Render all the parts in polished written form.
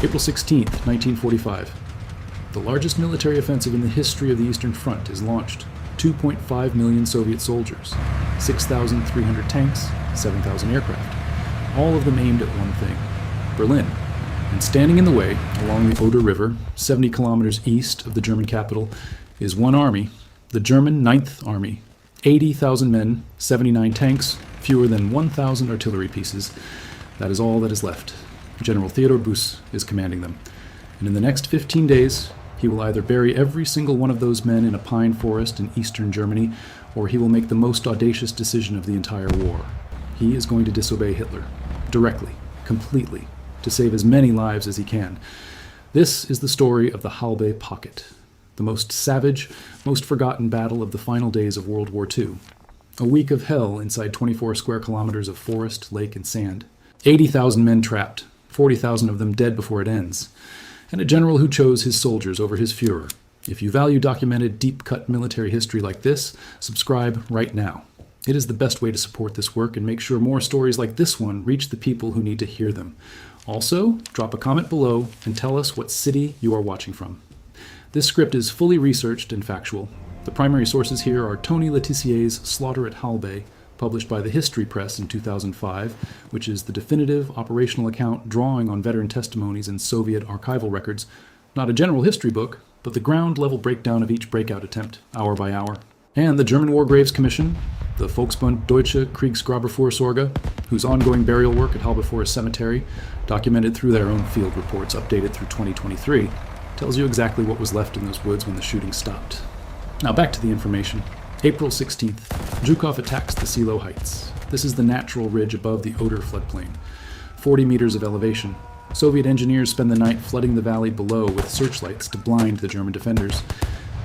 April 16th, 1945. The largest military offensive in the history of the Eastern Front is launched. 2.5 million Soviet soldiers, 6,300 tanks, 7,000 aircraft, all of them aimed at one thing, Berlin. And standing in the way, along the Oder River, 70 kilometers east of the German capital, is one army, the German Ninth Army. 80,000 men, 79 tanks, fewer than 1,000 artillery pieces. That is all that is left. General Theodor Buss is commanding them. And in the next 15 days, he will either bury every single one of those men in a pine forest in eastern Germany, or he will make the most audacious decision of the entire war. He is going to disobey Hitler, directly, completely, to save as many lives as he can. This is the story of the Halbe Pocket, the most savage, most forgotten battle of the final days of World War II. A week of hell inside 24 square kilometers of forest, lake, and sand. 80,000 men trapped, 40,000 of them dead before it ends. And a general who chose his soldiers over his Führer. If you value documented, deep-cut military history like this, subscribe right now. It is the best way to support this work and make sure more stories like this one reach the people who need to hear them. Also, drop a comment below and tell us what city you are watching from. This script is fully researched and factual. The primary sources here are Tony Letizier's Slaughter at Halbe, published by the History Press in 2005, which is the definitive operational account drawing on veteran testimonies and Soviet archival records. Not a general history book, but the ground-level breakdown of each breakout attempt, hour by hour. And the German War Graves Commission, the Volksbund Deutsche Kriegsgrabervorsorge, whose ongoing burial work at Halbe Forest Cemetery, documented through their own field reports updated through 2023, tells you exactly what was left in those woods when the shooting stopped. Now back to the information. April 16th, Zhukov attacks the Silo Heights. This is the natural ridge above the Oder floodplain, 40 meters of elevation. Soviet engineers spend the night flooding the valley below with searchlights to blind the German defenders.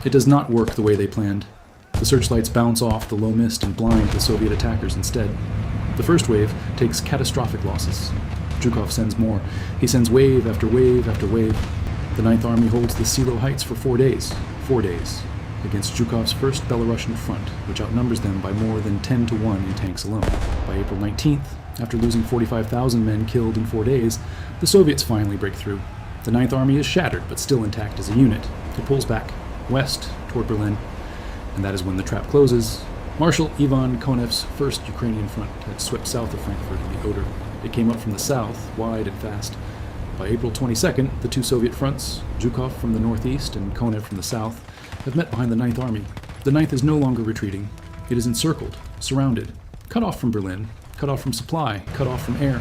It does not work the way they planned. The searchlights bounce off the low mist and blind the Soviet attackers instead. The first wave takes catastrophic losses. Zhukov sends more. He sends wave after wave after wave. The Ninth Army holds the Silo Heights for 4 days. 4 days. Against Zhukov's first Belarusian front, which outnumbers them by more than 10 to 1 in tanks alone. By April 19th, after losing 45,000 men killed in 4 days, the Soviets finally break through. The Ninth Army is shattered, but still intact as a unit. It pulls back, west, toward Berlin, and that is when the trap closes. Marshal Ivan Konev's first Ukrainian front had swept south of Frankfurt in the Oder. It came up from the south, wide and fast. By April 22nd, the two Soviet fronts, Zhukov from the northeast and Konev from the south, have met behind the Ninth Army. The Ninth is no longer retreating. It is encircled, surrounded, cut off from Berlin, cut off from supply, cut off from air.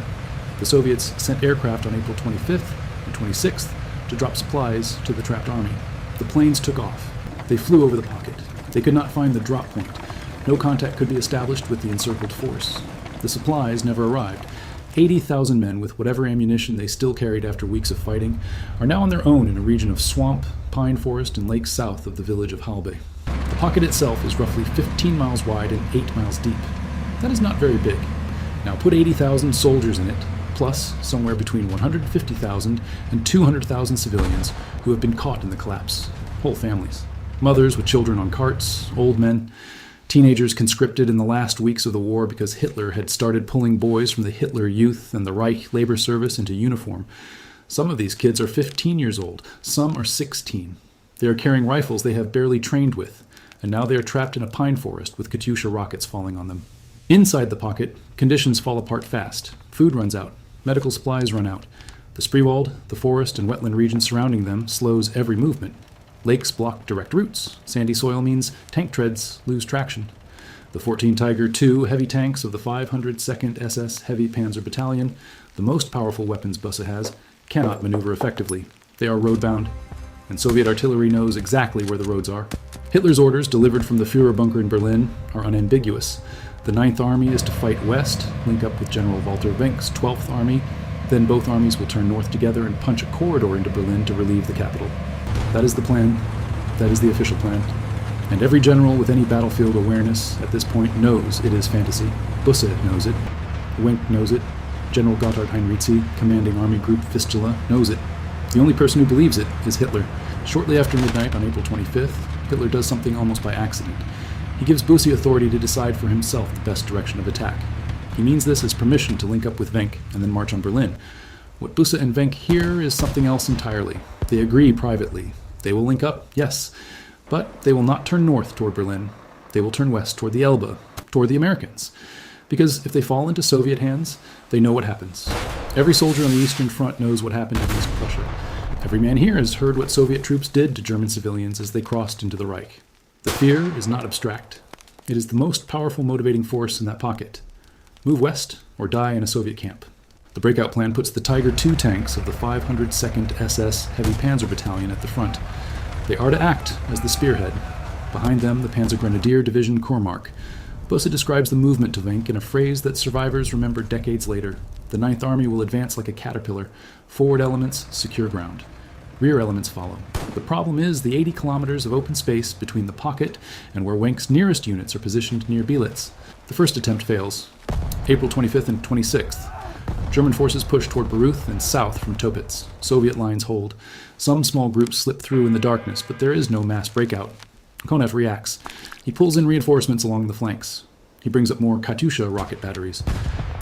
The Soviets sent aircraft on April 25th and 26th to drop supplies to the trapped army. The planes took off. They flew over the pocket. They could not find the drop point. No contact could be established with the encircled force. The supplies never arrived. 80,000 men, with whatever ammunition they still carried after weeks of fighting, are now on their own in a region of swamp, pine forest, and lakes south of the village of Halbe. The pocket itself is roughly 15 miles wide and 8 miles deep. That is not very big. Now put 80,000 soldiers in it, plus somewhere between 150,000 and 200,000 civilians who have been caught in the collapse. Whole families. Mothers with children on carts, old men, teenagers conscripted in the last weeks of the war because Hitler had started pulling boys from the Hitler Youth and the Reich Labor Service into uniform. Some of these kids are 15 years old, some are 16. They are carrying rifles they have barely trained with, and now they are trapped in a pine forest with Katyusha rockets falling on them. Inside the pocket, conditions fall apart fast. Food runs out, medical supplies run out. The Spreewald, the forest and wetland region surrounding them slows every movement. Lakes block direct routes. Sandy soil means tank treads lose traction. The 14 Tiger II heavy tanks of the 502nd SS Heavy Panzer Battalion, the most powerful weapons Busse has, cannot maneuver effectively. They are roadbound, and Soviet artillery knows exactly where the roads are. Hitler's orders, delivered from the Führer bunker in Berlin, are unambiguous. The Ninth Army is to fight west, link up with General Walter Wenck's 12th Army, then both armies will turn north together and punch a corridor into Berlin to relieve the capital. That is the plan. That is the official plan. And every general with any battlefield awareness at this point knows it is fantasy. Busse knows it. Wenck knows it. General Gotthard Heinrizi, commanding Army Group Vistula, knows it. The only person who believes it is Hitler. Shortly after midnight on April 25th, Hitler does something almost by accident. He gives Busse authority to decide for himself the best direction of attack. He means this as permission to link up with Wenck and then march on Berlin. What Busse and Wenck hear is something else entirely. They agree privately. They will link up, yes, but they will not turn north toward Berlin. They will turn west toward the Elbe, toward the Americans. Because if they fall into Soviet hands, they know what happens. Every soldier on the Eastern Front knows what happened in East Prussia. Every man here has heard what Soviet troops did to German civilians as they crossed into the Reich. The fear is not abstract. It is the most powerful motivating force in that pocket. Move west or die in a Soviet camp. The Breakout plan puts the Tiger II tanks of the 502nd SS Heavy Panzer Battalion at the front. They are to act as the spearhead. Behind them, the Panzer Grenadier Division Kormark. Busse describes the movement to Wenck in a phrase that survivors remember decades later. The Ninth Army will advance like a caterpillar. Forward elements secure ground. Rear elements follow. The problem is the 80 kilometers of open space between the pocket and where Wenck's nearest units are positioned near Bielitz. The first attempt fails. April 25th and 26th. German forces push toward Baruth and south from Topitz. Soviet lines hold. Some small groups slip through in the darkness, but there is no mass breakout. Konev reacts. He pulls in reinforcements along the flanks. He brings up more Katyusha rocket batteries.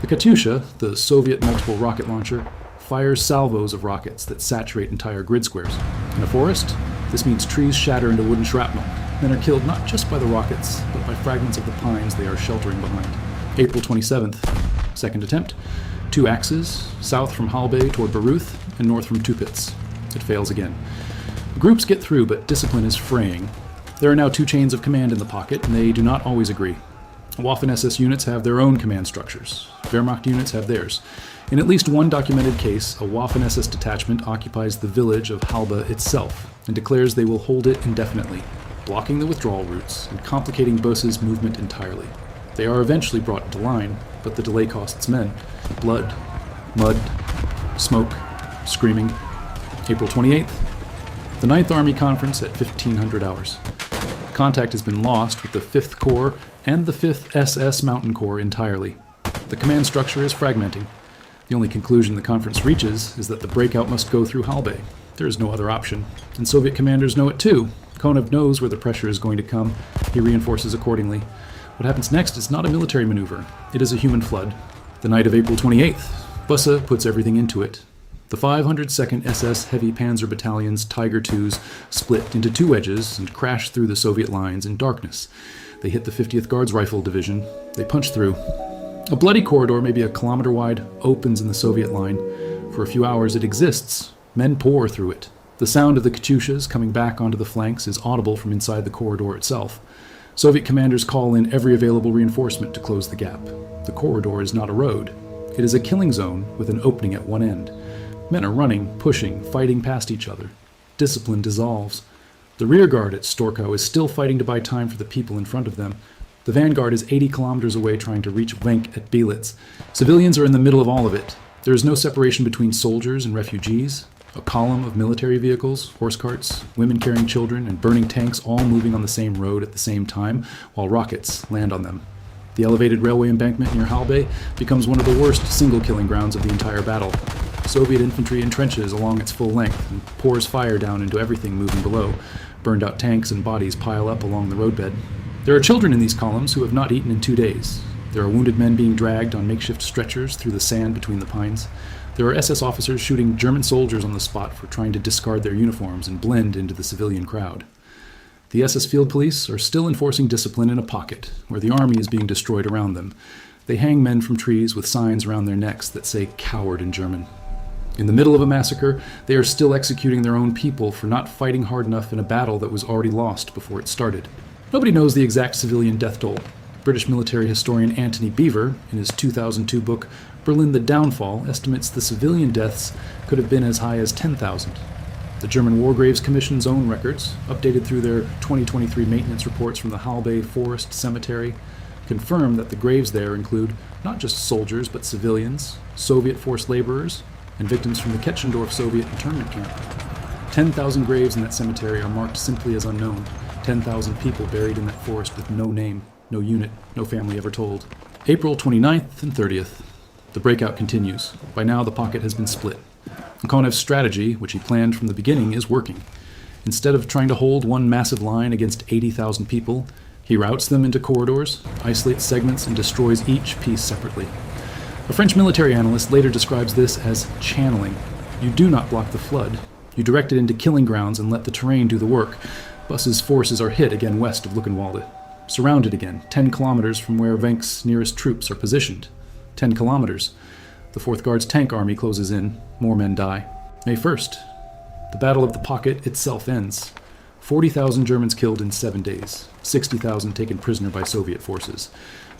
The Katyusha, the Soviet multiple rocket launcher, fires salvos of rockets that saturate entire grid squares. In a forest, this means trees shatter into wooden shrapnel. Men are killed not just by the rockets, but by fragments of the pines they are sheltering behind. April 27th, second attempt. 2 axes, south from Halbe toward Baruth and north from Tupitz. It fails again. The groups get through, but discipline is fraying. There are now 2 chains of command in the pocket, and they do not always agree. Waffen-SS units have their own command structures. Wehrmacht units have theirs. In at least one documented case, a Waffen-SS detachment occupies the village of Halbe itself and declares they will hold it indefinitely, blocking the withdrawal routes and complicating Busse's movement entirely. They are eventually brought into line, but the delay costs men. Blood, mud, smoke, screaming. April 28th, the 9th Army Conference at 1500 hours. Contact has been lost with the 5th Corps and the 5th SS Mountain Corps entirely. The command structure is fragmenting. The only conclusion the conference reaches is that the breakout must go through Halbe. There is no other option, and Soviet commanders know it too. Konev knows where the pressure is going to come. He reinforces accordingly. What happens next is not a military maneuver. It is a human flood. The night of April 28th, Busse puts everything into it. The 502nd SS Heavy Panzer Battalion's Tiger IIs split into 2 wedges and crash through the Soviet lines in darkness. They hit the 50th Guards Rifle Division. They punch through. A bloody corridor, maybe a kilometer wide, opens in the Soviet line. For a few hours it exists. Men pour through it. The sound of the Katyushas coming back onto the flanks is audible from inside the corridor itself. Soviet commanders call in every available reinforcement to close the gap. The corridor is not a road. It is a killing zone with an opening at one end. Men are running, pushing, fighting past each other. Discipline dissolves. The rear guard at Storkow is still fighting to buy time for the people in front of them. The vanguard is 80 kilometers away trying to reach Wenck at Bielitz. Civilians are in the middle of all of it. There is no separation between soldiers and refugees. A column of military vehicles, horse carts, women carrying children, and burning tanks all moving on the same road at the same time while rockets land on them. The elevated railway embankment near Halbe becomes one of the worst single killing grounds of the entire battle. Soviet infantry entrenches along its full length and pours fire down into everything moving below. Burned out tanks and bodies pile up along the roadbed. There are children in these columns who have not eaten in 2 days. There are wounded men being dragged on makeshift stretchers through the sand between the pines. There are SS officers shooting German soldiers on the spot for trying to discard their uniforms and blend into the civilian crowd. The SS field police are still enforcing discipline in a pocket where the army is being destroyed around them. They hang men from trees with signs around their necks that say "coward" in German. In the middle of a massacre, they are still executing their own people for not fighting hard enough in a battle that was already lost before it started. Nobody knows the exact civilian death toll. British military historian Anthony Beevor, in his 2002 book Berlin the Downfall, estimates the civilian deaths could have been as high as 10,000. The German War Graves Commission's own records, updated through their 2023 maintenance reports from the Halbe Forest Cemetery, confirm that the graves there include not just soldiers but civilians, Soviet forced laborers, and victims from the Ketchendorf Soviet internment camp. 10,000 graves in that cemetery are marked simply as unknown. 10,000 people buried in that forest with no name, no unit, no family ever told. April 29th and 30th. The breakout continues. By now the pocket has been split. Konev's strategy, which he planned from the beginning, is working. Instead of trying to hold one massive line against 80,000 people, he routes them into corridors, isolates segments, and destroys each piece separately. A French military analyst later describes this as channeling. You do not block the flood. You direct it into killing grounds and let the terrain do the work. Buss's forces are hit again west of Luckenwalde. Surrounded again, 10 kilometers from where Wenck's nearest troops are positioned. 10 kilometers. The 4th Guards tank army closes in. More men die. May 1st. The Battle of the Pocket itself ends. 40,000 Germans killed in 7 days. 60,000 taken prisoner by Soviet forces.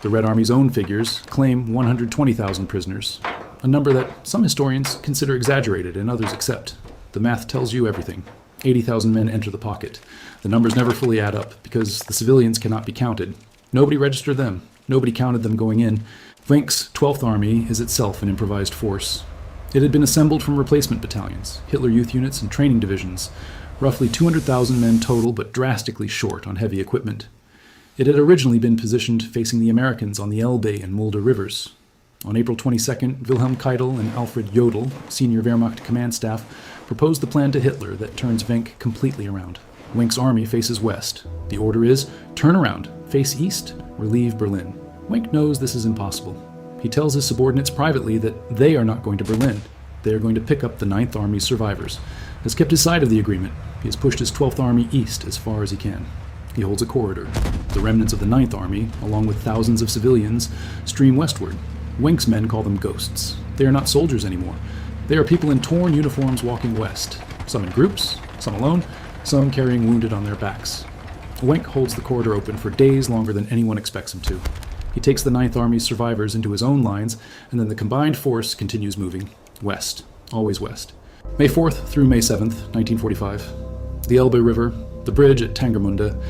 The Red Army's own figures claim 120,000 prisoners, a number that some historians consider exaggerated and others accept. The math tells you everything. 80,000 men enter the pocket. The numbers never fully add up because the civilians cannot be counted. Nobody registered them. Nobody counted them going in. Wenck's 12th Army is itself an improvised force. It had been assembled from replacement battalions, Hitler Youth units, and training divisions. Roughly 200,000 men total, but drastically short on heavy equipment. It had originally been positioned facing the Americans on the Elbe and Mulde rivers. On April 22nd, Wilhelm Keitel and Alfred Jodl, senior Wehrmacht command staff, proposed the plan to Hitler that turns Wenck completely around. Wenck's army faces west. The order is, turn around, face east, relieve Berlin. Wenck knows this is impossible. He tells his subordinates privately that they are not going to Berlin. They are going to pick up the 9th Army's survivors. Has kept his side of the agreement. He has pushed his 12th Army east as far as he can. He holds a corridor. The remnants of the 9th Army, along with thousands of civilians, stream westward. Wenck's men call them ghosts. They are not soldiers anymore. They are people in torn uniforms walking west, some in groups, some alone, some carrying wounded on their backs. Wenck holds the corridor open for days longer than anyone expects him to. He takes the 9th Army's survivors into his own lines, and then the combined force continues moving west, always west. May 4th through May 7th, 1945. The Elbe River, the bridge at Tangermunde.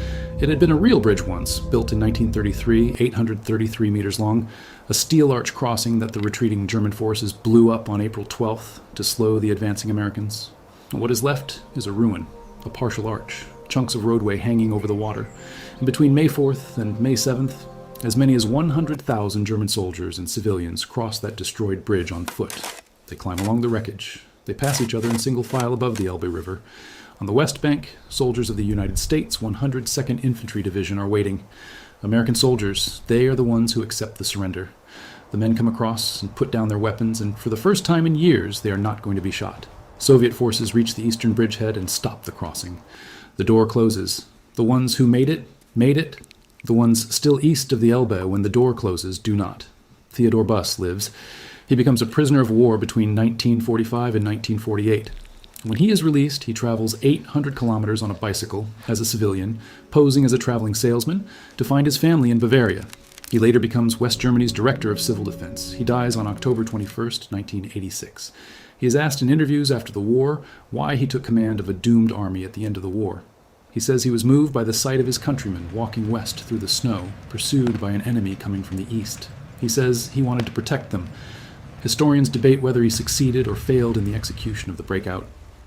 It had been a real bridge once, built in 1933, 833 meters long, a steel arch crossing that the retreating German forces blew up on April 12th to slow the advancing Americans. What is left is a ruin, a partial arch, chunks of roadway hanging over the water. And between May 4th and May 7th, as many as 100,000 German soldiers and civilians cross that destroyed bridge on foot. They climb along the wreckage. They pass each other in single file above the Elbe River. On the west bank, soldiers of the United States 102nd Infantry Division are waiting. American soldiers, they are the ones who accept the surrender. The men come across and put down their weapons, and for the first time in years, they are not going to be shot. Soviet forces reach the eastern bridgehead and stop the crossing. The door closes. The ones who made it, made it. The ones still east of the Elbe when the door closes do not. Theodor Buss lives. He becomes a prisoner of war between 1945 and 1948. When he is released, he travels 800 kilometers on a bicycle as a civilian, posing as a traveling salesman, to find his family in Bavaria. He later becomes West Germany's Director of Civil Defense. He dies on October 21st, 1986. He is asked in interviews after the war why he took command of a doomed army at the end of the war. He says he was moved by the sight of his countrymen walking west through the snow, pursued by an enemy coming from the east. He says he wanted to protect them. Historians debate whether he succeeded or failed in the execution of the Breakout.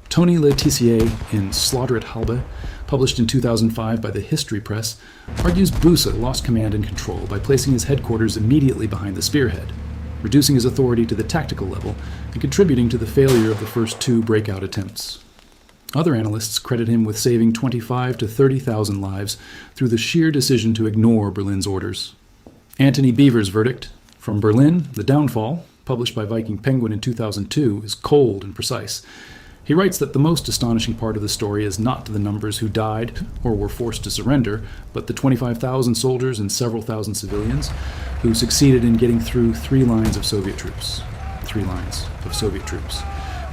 Tony Le Tissier, in Slaughter at Halbe, published in 2005 by the History Press, argues Busse lost command and control by placing his headquarters immediately behind the spearhead, reducing his authority to the tactical level and contributing to the failure of the first 2 breakout attempts. Other analysts credit him with saving 25 to 30,000 lives through the sheer decision to ignore Berlin's orders. Anthony Beever's verdict, From Berlin, The Downfall, published by Viking Penguin in 2002, is cold and precise. He writes that the most astonishing part of the story is not the numbers who died or were forced to surrender, but the 25,000 soldiers and several thousand civilians who succeeded in getting through 3 lines of Soviet troops. 3 lines of Soviet troops,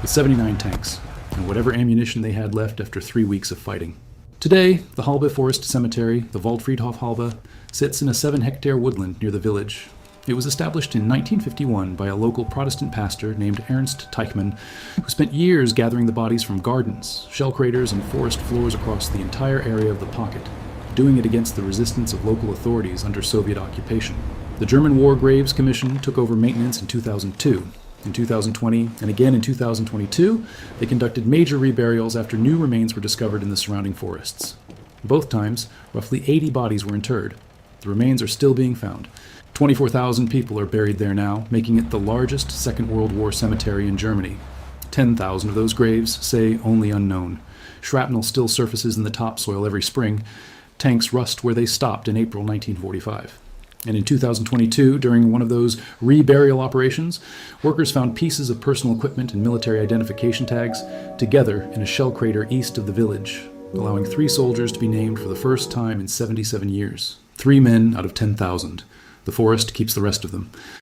with 79 tanks, and whatever ammunition they had left after 3 weeks of fighting. Today, the Halbe Forest Cemetery, the Waldfriedhof Halbe, sits in a 7-hectare woodland near the village. It was established in 1951 by a local Protestant pastor named Ernst Teichmann, who spent years gathering the bodies from gardens, shell craters, and forest floors across the entire area of the pocket, doing it against the resistance of local authorities under Soviet occupation. The German War Graves Commission took over maintenance in 2002. In 2020, and again in 2022, they conducted major reburials after new remains were discovered in the surrounding forests. Both times, roughly 80 bodies were interred. The remains are still being found. 24,000 people are buried there now, making it the largest Second World War cemetery in Germany. 10,000 of those graves say only unknown. Shrapnel still surfaces in the topsoil every spring. Tanks rust where they stopped in April 1945. And in 2022, during one of those reburial operations, workers found pieces of personal equipment and military identification tags together in a shell crater east of the village, allowing 3 soldiers to be named for the first time in 77 years. 3 men out of 10,000. The forest keeps the rest of them.